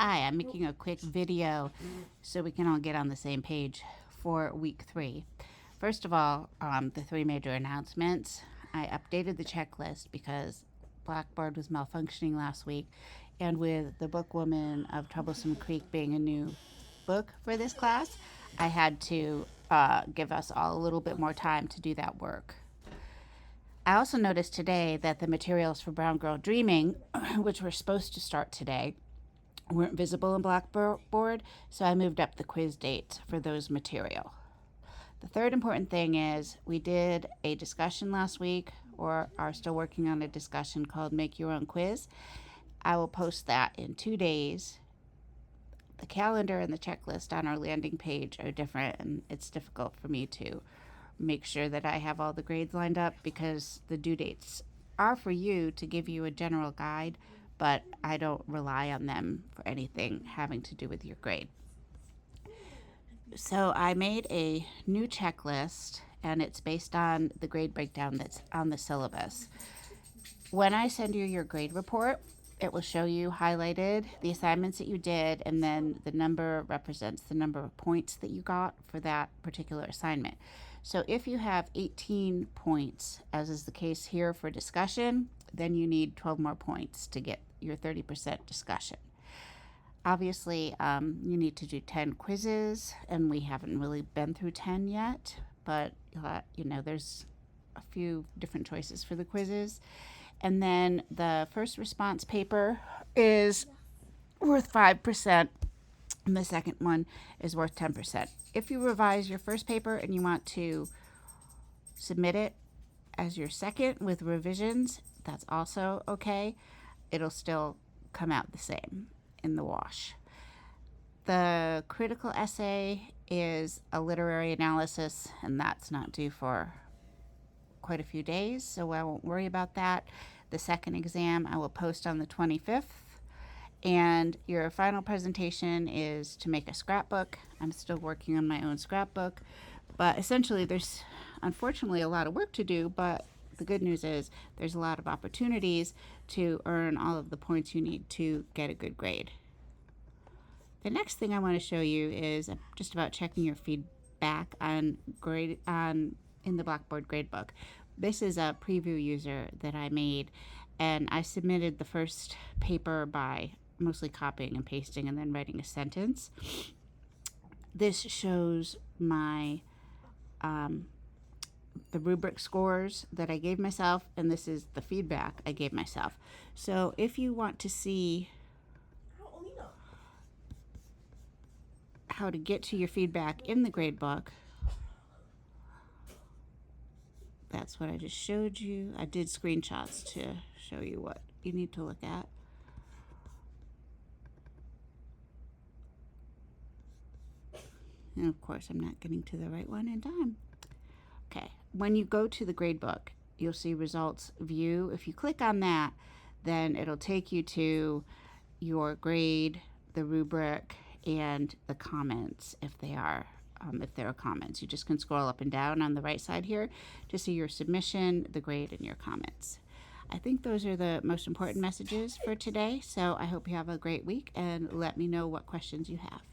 Hi, I'm making a quick video so we can all get on the same page for week 3. First of all, the 3 major announcements. I updated the checklist because Blackboard was malfunctioning last week, and with The Bookwoman of Troublesome Creek being a new book for this class, I had to give us all a little bit more time to do that work. I also noticed today that the materials for Brown Girl Dreaming, which were supposed to start today, weren't visible in Blackboard, so I moved up the quiz dates for those material. The third important thing is we did a discussion last week, or are still working on a discussion called Make Your Own Quiz. I will post that in 2 days. The calendar and the checklist on our landing page are different, and it's difficult for me to make sure that I have all the grades lined up because the due dates are for you to give you a general guide, but I don't rely on them for anything having to do with your grade. So I made a new checklist, and it's based on the grade breakdown that's on the syllabus. When I send you your grade report, it will show you highlighted the assignments that you did, and then the number represents the number of points that you got for that particular assignment. So if you have 18 points, as is the case here for discussion, then you need 12 more points to get your 30% discussion. Obviously, you need to do 10 quizzes, and we haven't really been through 10 yet, but there's a few different choices for the quizzes. And then the first response paper is worth 5%, and the second one is worth 10%. If you revise your first paper and you want to submit it as your second with revisions, that's also okay. It'll still come out the same in the wash. The critical essay is a literary analysis, and that's not due for quite a few days, so I won't worry about that. The second exam I will post on the 25th, and your final presentation is to make a scrapbook. I'm still working on my own scrapbook, but essentially there's unfortunately a lot of work to do, but the good news is there's a lot of opportunities to earn all of the points you need to get a good grade. The next thing I want to show you is just about checking your feedback on in the Blackboard gradebook. This is a preview user that I made, and I submitted the first paper by mostly copying and pasting and then writing a sentence. This shows my the rubric scores that I gave myself, and this is the feedback I gave myself. So if you want to see how to get to your feedback in the gradebook, that's what I just showed you. I did screenshots to show you what you need to look at. And of course, I'm not getting to the right one in time. Okay, when you go to the gradebook, you'll see results view. If you click on that, then it'll take you to your grade, the rubric, and the comments if there are comments. You just can scroll up and down on the right side here to see your submission, the grade, and your comments. I think those are the most important messages for today, so I hope you have a great week, and let me know what questions you have.